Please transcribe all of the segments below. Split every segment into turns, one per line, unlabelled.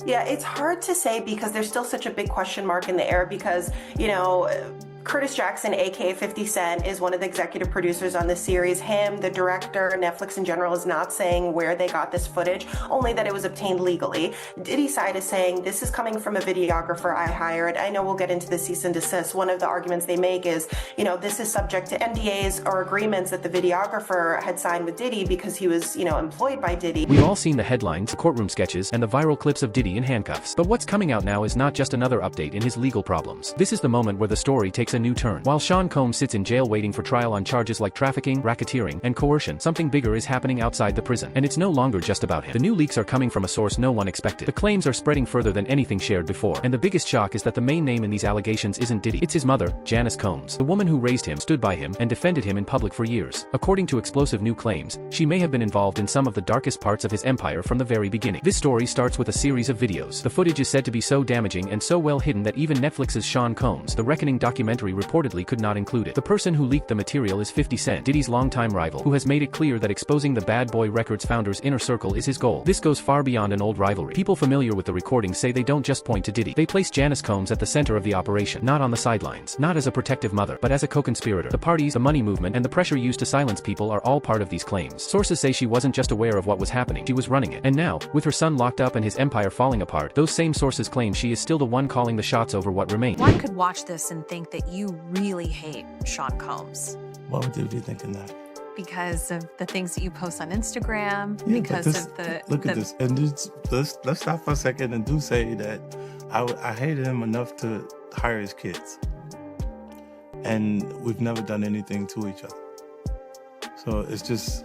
Yeah, it's hard to say because there's still such a big question mark in the air because, Curtis Jackson, aka 50 Cent, is one of the executive producers on this series. Him, the director, Netflix in general, is not saying where they got this footage, only that it was obtained legally. Diddy's side is saying this is coming from a videographer I hired. I know we'll get into the cease and desist. One of the arguments they make is, this is subject to NDAs or agreements that the videographer had signed with Diddy because he was, employed by Diddy.
We've all seen the headlines, the courtroom sketches, and the viral clips of Diddy in handcuffs. But what's coming out now is not just another update in his legal problems. This is the moment where the story takes a new turn. While Sean Combs sits in jail waiting for trial on charges like trafficking, racketeering, and coercion, something bigger is happening outside the prison. And it's no longer just about him. The new leaks are coming from a source no one expected. The claims are spreading further than anything shared before. And the biggest shock is that the main name in these allegations isn't Diddy. It's his mother, Janice Combs. The woman who raised him, stood by him, and defended him in public for years. According to explosive new claims, she may have been involved in some of the darkest parts of his empire from the very beginning. This story starts with a series of videos. The footage is said to be so damaging and so well hidden that even Netflix's Sean Combs, The Reckoning documentary, reportedly could not include it. The person who leaked the material is 50 Cent, Diddy's longtime rival, who has made it clear that exposing the Bad Boy Records founder's inner circle is his goal. This goes far beyond an old rivalry. People familiar with the recordings say they don't just point to Diddy. They place Janice Combs at the center of the operation, not on the sidelines, not as a protective mother, but as a co-conspirator. The parties, the money movement, and the pressure used to silence people are all part of these claims. Sources say she wasn't just aware of what was happening, she was running it. And now, with her son locked up and his empire falling apart, those same sources claim she is still the one calling the shots over what remains.
One could watch this and think that you really hate Sean Combs.
Why would you be thinking that?
Because of the things that you post on Instagram,
Yeah,
because
but this,
of the...
look at this, and let's stop for a second and do say that I hated him enough to hire his kids, and we've never done anything to each other. So it's just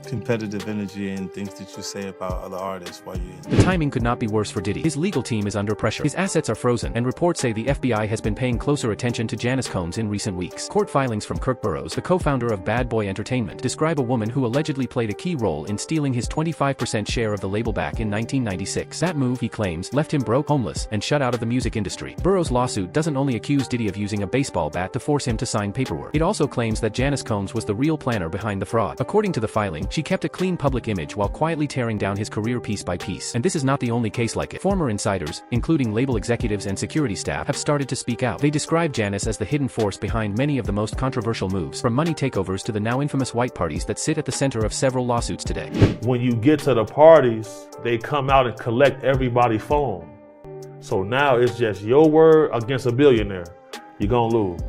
competitive energy and things that you say about other artists while you're...
The timing could not be worse for Diddy. His legal team is under pressure. His assets are frozen, and reports say the FBI has been paying closer attention to Janice Combs in recent weeks. Court filings from Kirk Burroughs, the co-founder of Bad Boy Entertainment, describe a woman who allegedly played a key role in stealing his 25% share of the label back in 1996. That move, he claims, left him broke, homeless, and shut out of the music industry. Burroughs' lawsuit doesn't only accuse Diddy of using a baseball bat to force him to sign paperwork. It also claims that Janice Combs was the real planner behind the fraud. According to the filing, she kept a clean public image while quietly tearing down his career piece by piece. And this is not the only case like it. Former insiders, including label executives and security staff, have started to speak out. They describe Janice as the hidden force behind many of the most controversial moves, from money takeovers to the now infamous white parties that sit at the center of several lawsuits today.
When you get to the parties, they come out and collect everybody's phone. So now it's just your word against a billionaire. You're gonna lose.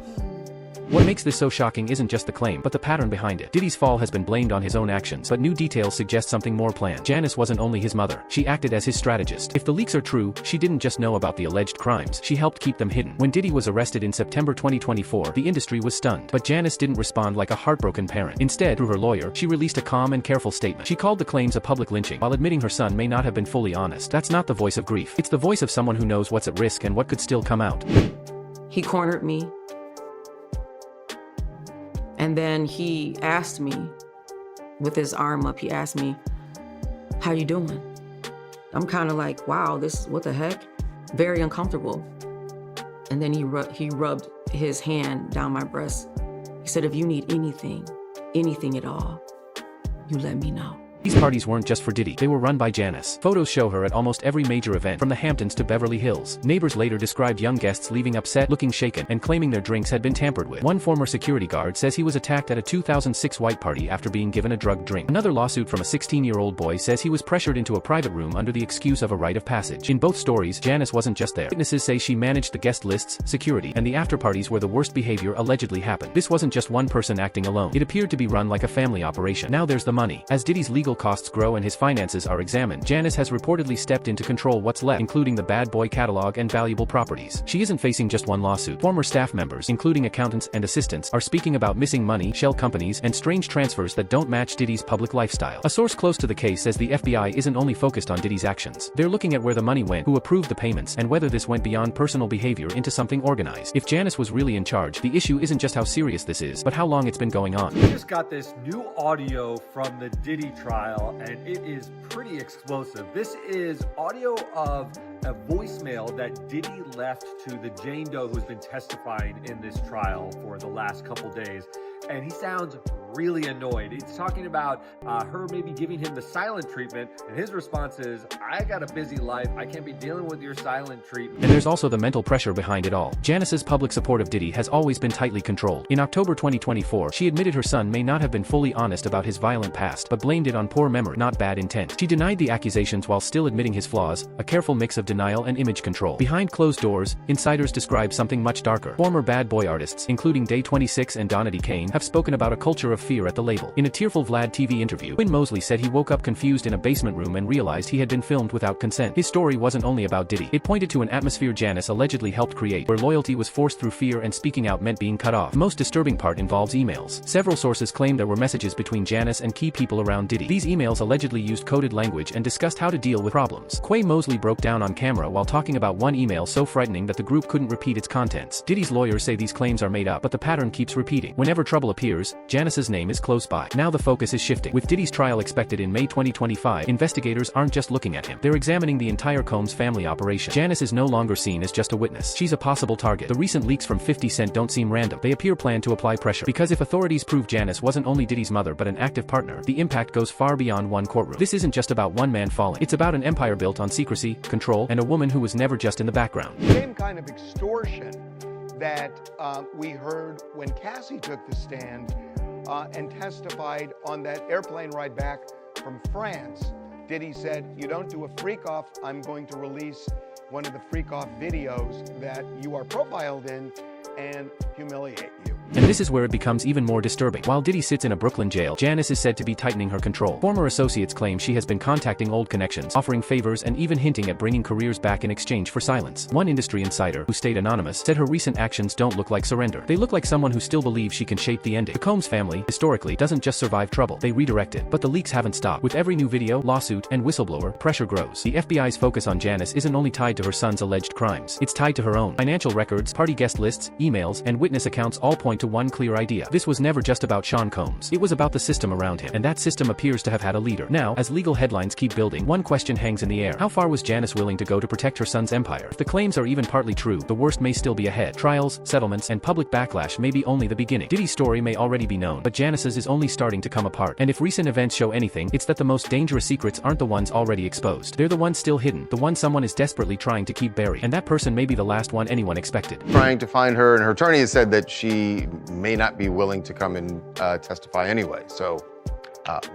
What makes this so shocking isn't just the claim, but the pattern behind it. Diddy's fall has been blamed on his own actions, but new details suggest something more planned. Janice wasn't only his mother, she acted as his strategist. If the leaks are true, she didn't just know about the alleged crimes, she helped keep them hidden. When Diddy was arrested in September 2024, the industry was stunned. But Janice didn't respond like a heartbroken parent. Instead, through her lawyer, she released a calm and careful statement. She called the claims a public lynching, while admitting her son may not have been fully honest. That's not the voice of grief. It's the voice of someone who knows what's at risk and what could still come out.
He cornered me. And then he asked me, with his arm up, he asked me, "How you doing?" I'm kind of like, wow, what the heck? Very uncomfortable. And then he rubbed his hand down my breast. He said, "If you need anything at all, you let me know."
These parties weren't just for Diddy, they were run by Janice. Photos show her at almost every major event, from the Hamptons to Beverly Hills. Neighbors later described young guests leaving upset, looking shaken, and claiming their drinks had been tampered with. One former security guard says he was attacked at a 2006 white party after being given a drugged drink. Another lawsuit from a 16-year-old boy says he was pressured into a private room under the excuse of a rite of passage. In both stories, Janice wasn't just there. Witnesses say she managed the guest lists, security, and the after-parties where the worst behavior allegedly happened. This wasn't just one person acting alone. It appeared to be run like a family operation. Now there's the money. As Diddy's legal costs grow and his finances are examined, Janice has reportedly stepped in to control what's left, including the Bad Boy catalog and valuable properties. She isn't facing just one lawsuit. Former staff members, including accountants and assistants, are speaking about missing money, shell companies, and strange transfers that don't match Diddy's public lifestyle. A source close to the case says the FBI isn't only focused on Diddy's actions. They're looking at where the money went, who approved the payments, and whether this went beyond personal behavior into something organized. If Janice was really in charge, the issue isn't just how serious this is, but how long it's been going on.
We just got this new audio from the Diddy trial, and it is pretty explosive. This is audio of a voicemail that Diddy left to the Jane Doe who's been testifying in this trial for the last couple days. And he sounds really annoyed. He's talking about her maybe giving him the silent treatment, and his response is, I got a busy life. I can't be dealing with your silent treatment.
And there's also the mental pressure behind it all. Janice's public support of Diddy has always been tightly controlled. In October 2024, she admitted her son may not have been fully honest about his violent past, but blamed it on poor memory, not bad intent. She denied the accusations while still admitting his flaws, a careful mix of denial and image control. Behind closed doors, insiders describe something much darker. Former bad boy artists, including Day 26 and Donny Kane, have spoken about a culture of fear at the label. In a tearful Vlad TV interview, Quinn Mosley said he woke up confused in a basement room and realized he had been filmed without consent. His story wasn't only about Diddy. It pointed to an atmosphere Janice allegedly helped create, where loyalty was forced through fear and speaking out meant being cut off. The most disturbing part involves emails. Several sources claim there were messages between Janice and key people around Diddy. These emails allegedly used coded language and discussed how to deal with problems. Quay Mosley broke down on camera while talking about one email so frightening that the group couldn't repeat its contents. Diddy's lawyers say these claims are made up, but the pattern keeps repeating. Whenever trouble appears, Janice's name is close by. Now the focus is shifting. With Diddy's trial expected in May 2025, investigators aren't just looking at him. They're examining the entire Combs family operation. Janice is no longer seen as just a witness. She's a possible target. The recent leaks from 50 Cent don't seem random. They appear planned to apply pressure. Because if authorities prove Janice wasn't only Diddy's mother but an active partner, the impact goes far beyond one courtroom. This isn't just about one man falling. It's about an empire built on secrecy, control, and a woman who was never just in the background.
Same kind of extortion that we heard when Cassie took the stand and testified on that airplane ride back from France. Diddy said, you don't do a freak off, I'm going to release one of the freak off videos that you are profiled in and humiliate you.
And this is where it becomes even more disturbing. While Diddy sits in a Brooklyn jail, Janice is said to be tightening her control. Former associates claim she has been contacting old connections, offering favors and even hinting at bringing careers back in exchange for silence. One industry insider, who stayed anonymous, said her recent actions don't look like surrender. They look like someone who still believes she can shape the ending. The Combs family, historically, doesn't just survive trouble, they redirect it. But the leaks haven't stopped. With every new video, lawsuit, and whistleblower, pressure grows. The FBI's focus on Janice isn't only tied to her son's alleged crimes. It's tied to her own. Financial records, party guest lists, emails, and witness accounts all point to one clear idea. This was never just about Sean Combs. It was about the system around him, and that system appears to have had a leader. Now, as legal headlines keep building, one question hangs in the air. How far was Janice willing to go to protect her son's empire? If the claims are even partly true, the worst may still be ahead. Trials, settlements, and public backlash may be only the beginning. Diddy's story may already be known, but Janice's is only starting to come apart. And if recent events show anything, it's that the most dangerous secrets aren't the ones already exposed. They're the ones still hidden, the ones someone is desperately trying to keep buried. And that person may be the last one anyone expected.
Trying to find her, and her attorney has said that she may not be willing to come and testify anyway. So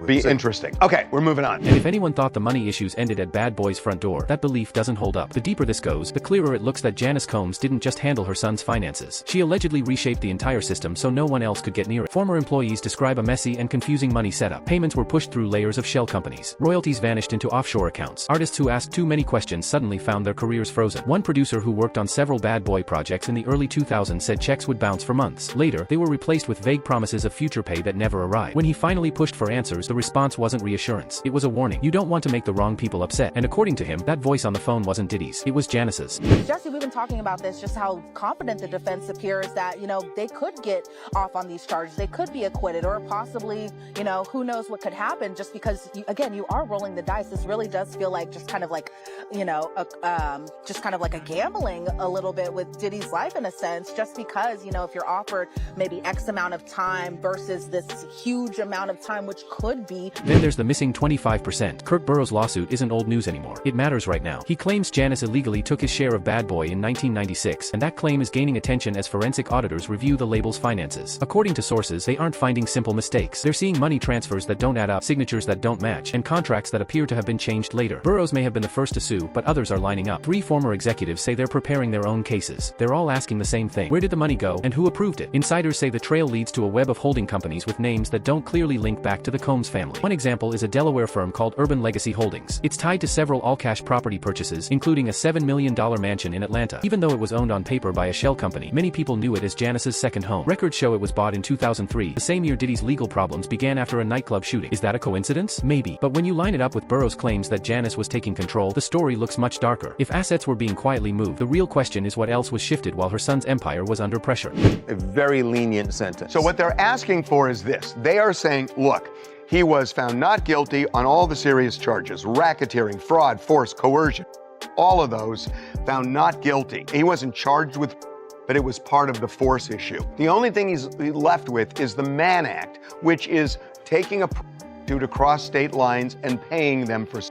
Be interesting. Okay, we're moving on.
And if anyone thought the money issues ended at Bad Boy's front door, that belief doesn't hold up. The deeper this goes, the clearer it looks that Janice Combs didn't just handle her son's finances. She allegedly reshaped the entire system so no one else could get near it. Former employees describe a messy and confusing money setup. Payments were pushed through layers of shell companies. Royalties vanished into offshore accounts. Artists who asked too many questions suddenly found their careers frozen. One producer who worked on several Bad Boy projects in the early 2000s said checks would bounce for months. Later, they were replaced with vague promises of future pay that never arrived. When he finally pushed for answers, the response wasn't reassurance. It was a warning. You don't want to make the wrong people upset. And according to him, that voice on the phone wasn't Diddy's. It was Janice's.
Jesse, we've been talking about this, just how confident the defense appears that, they could get off on these charges. They could be acquitted, or possibly, who knows what could happen, just because, you are rolling the dice. This really does feel like just kind of like, just kind of like a gambling a little bit with Diddy's life in a sense, just because, if you're offered maybe X amount of time versus this huge amount of time, which could be.
Then there's the missing 25%. Kirk Burroughs' lawsuit isn't old news anymore. It matters right now. He claims Janice illegally took his share of Bad Boy in 1996, and that claim is gaining attention as forensic auditors review the label's finances. According to sources, they aren't finding simple mistakes. They're seeing money transfers that don't add up, signatures that don't match, and contracts that appear to have been changed later. Burroughs may have been the first to sue, but others are lining up. 3 former executives say they're preparing their own cases. They're all asking the same thing. Where did the money go, and who approved it? Insiders say the trail leads to a web of holding companies with names that don't clearly link back to the Combs family. One example is a Delaware firm called Urban Legacy Holdings. It's tied to several all-cash property purchases, including a $7 million mansion in Atlanta. Even though it was owned on paper by a shell company, many people knew it as Janice's second home. Records show it was bought in 2003, the same year Diddy's legal problems began after a nightclub shooting. Is that a coincidence? Maybe. But when you line it up with Burroughs' claims that Janice was taking control, the story looks much darker. If assets were being quietly moved, the real question is what else was shifted while her son's empire was under pressure.
A very lenient sentence.
So what they're asking for is this. They are saying, look, he was found not guilty on all the serious charges: racketeering, fraud, force, coercion. All of those found not guilty. He wasn't charged with but it was part of the force issue. The only thing he's left with is the Mann Act, which is taking a prostitute across state lines and paying them for.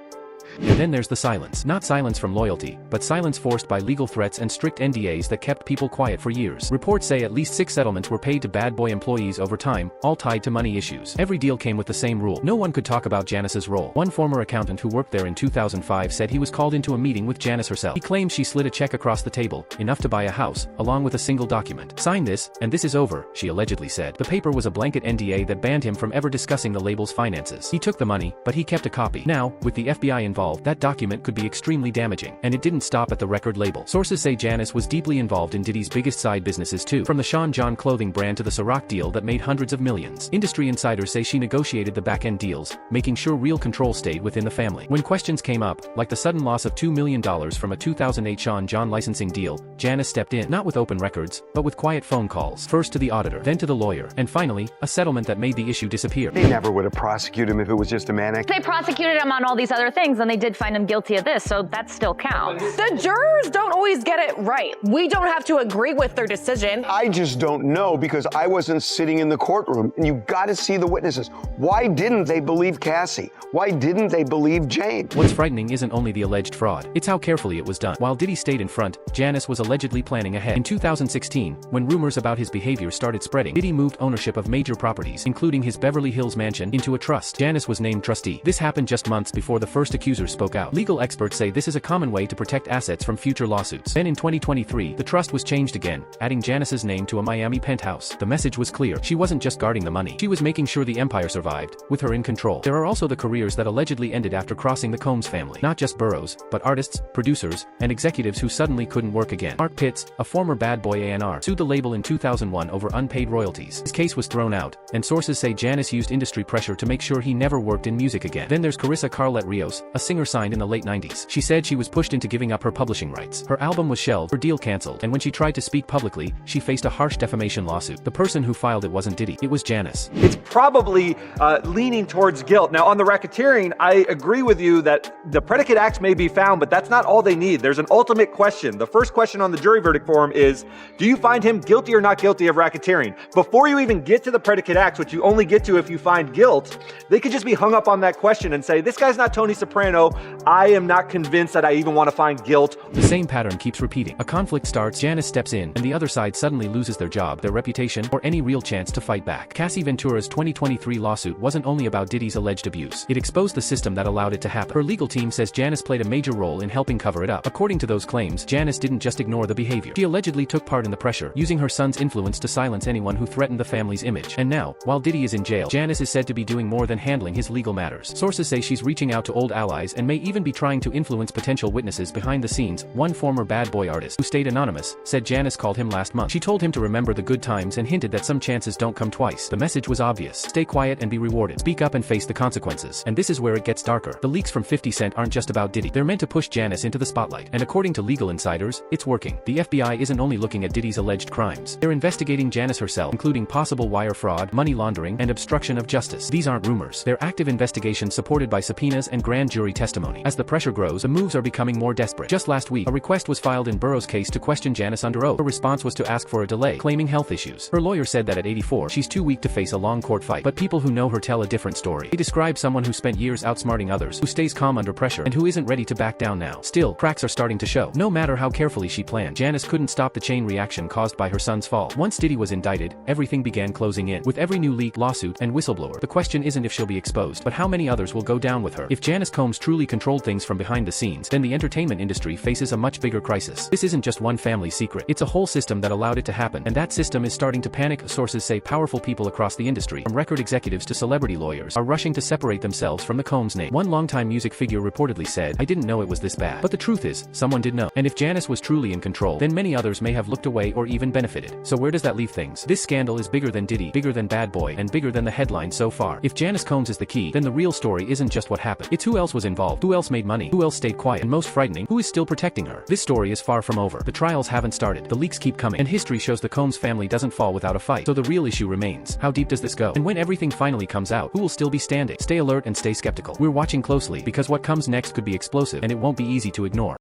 And then there's the silence. Not silence from loyalty, but silence forced by legal threats and strict NDAs that kept people quiet for years. Reports say at least 6 settlements were paid to bad boy employees over time, all tied to money issues. Every deal came with the same rule. No one could talk about Janice's role. One former accountant who worked there in 2005 said he was called into a meeting with Janice herself. He claimed she slid a check across the table, enough to buy a house, along with a single document. Sign this, and this is over, she allegedly said. The paper was a blanket NDA that banned him from ever discussing the label's finances. He took the money, but he kept a copy. Now, with the FBI involved, that document could be extremely damaging, and it didn't stop at the record label. Sources say Janice was deeply involved in Diddy's biggest side businesses too, from the Sean John clothing brand to the Ciroc deal that made hundreds of millions. Industry insiders say she negotiated the back-end deals, making sure real control stayed within the family. When questions came up, like the sudden loss of $2 million from a 2008 Sean John licensing deal, Janice stepped in, not with open records, but with quiet phone calls, first to the auditor, then to the lawyer, and finally, a settlement that made the issue disappear.
They never would have prosecuted him if it was just a Mann Act.
They prosecuted him on all these other things, and they did find him guilty of this, so that still counts.
The jurors don't always get it right. We don't have to agree with their decision.
I just don't know because I wasn't sitting in the courtroom, and you got to see the witnesses. Why didn't they believe Cassie? Why didn't they believe Jane?
What's frightening isn't only the alleged fraud, it's how carefully it was done. While Diddy stayed in front, Janice was allegedly planning ahead. In 2016, when rumors about his behavior started spreading, Diddy moved ownership of major properties, including his Beverly Hills mansion, into a trust. Janice was named trustee. This happened just months before the first accusers spoke out. Legal experts say this is a common way to protect assets from future lawsuits. Then in 2023, the trust was changed again, adding Janice's name to a Miami penthouse. The message was clear. She wasn't just guarding the money. She was making sure the empire survived, with her in control. There are also the careers that allegedly ended after crossing the Combs family. Not just boroughs, but artists, producers, and executives who suddenly couldn't work again. Mark Pitts, a former bad boy A&R, sued the label in 2001 over unpaid royalties. His case was thrown out, and sources say Janice used industry pressure to make sure he never worked in music again. Then there's Carissa Carlette Rios, a singer signed in the late 90s. She said she was pushed into giving up her publishing rights. Her album was shelved, her deal cancelled, and when she tried to speak publicly, she faced a harsh defamation lawsuit. The person who filed it wasn't Diddy, it was Janice.
It's probably leaning towards guilt. Now, on the racketeering, I agree with you that the predicate acts may be found, but that's not all they need. There's an ultimate question. The first question on the jury verdict form is, do you find him guilty or not guilty of racketeering? Before you even get to the predicate acts, which you only get to if you find guilt, they could just be hung up on that question and say, this guy's not Tony Soprano. I am not convinced that I even want to find guilt.
The same pattern keeps repeating. A conflict starts, Janice steps in, and the other side suddenly loses their job, their reputation, or any real chance to fight back. Cassie Ventura's 2023 lawsuit wasn't only about Diddy's alleged abuse. It exposed the system that allowed it to happen. Her legal team says Janice played a major role in helping cover it up. According to those claims, Janice didn't just ignore the behavior. She allegedly took part in the pressure, using her son's influence to silence anyone who threatened the family's image. And now, while Diddy is in jail, Janice is said to be doing more than handling his legal matters. Sources say she's reaching out to old allies and may even be trying to influence potential witnesses behind the scenes. One former bad boy artist, who stayed anonymous, said Janice called him last month. She told him to remember the good times and hinted that some chances don't come twice. The message was obvious. Stay quiet and be rewarded. Speak up and face the consequences. And this is where it gets darker. The leaks from 50 Cent aren't just about Diddy. They're meant to push Janice into the spotlight. And according to legal insiders, it's working. The FBI isn't only looking at Diddy's alleged crimes. They're investigating Janice herself, including possible wire fraud, money laundering, and obstruction of justice. These aren't rumors. They're active investigations supported by subpoenas and grand jury testimony. As the pressure grows, the moves are becoming more desperate. Just last week, a request was filed in Burroughs' case to question Janice under oath. Her response was to ask for a delay, claiming health issues. Her lawyer said that at 84, she's too weak to face a long court fight. But people who know her tell a different story. They describe someone who spent years outsmarting others, who stays calm under pressure, and who isn't ready to back down now. Still, cracks are starting to show. No matter how carefully she planned, Janice couldn't stop the chain reaction caused by her son's fall. Once Diddy was indicted, everything began closing in. With every new leak, lawsuit, and whistleblower, the question isn't if she'll be exposed, but how many others will go down with her. If Janice Combs truly controlled things from behind the scenes, then the entertainment industry faces a much bigger crisis. This isn't just one family's secret. It's a whole system that allowed it to happen, and that system is starting to panic. Sources say powerful people across the industry, from record executives to celebrity lawyers, are rushing to separate themselves from the Combs name. One longtime music figure reportedly said, "I didn't know it was this bad." But the truth is, someone did know. And if Janice was truly in control, then many others may have looked away or even benefited. So where does that leave things? This scandal is bigger than Diddy, bigger than Bad Boy, and bigger than the headline so far. If Janice Combs is the key, then the real story isn't just what happened. It's who else was involved, who else made money, who else stayed quiet, and most frightening, who is still protecting her. This story is far from over. The trials haven't started. The leaks keep coming. And history shows the Combs family doesn't fall without a fight. So the real issue remains. How deep does this go? And when everything finally comes out, who will still be standing? Stay alert and stay skeptical. We're watching closely, because what comes next could be explosive, and it won't be easy to ignore.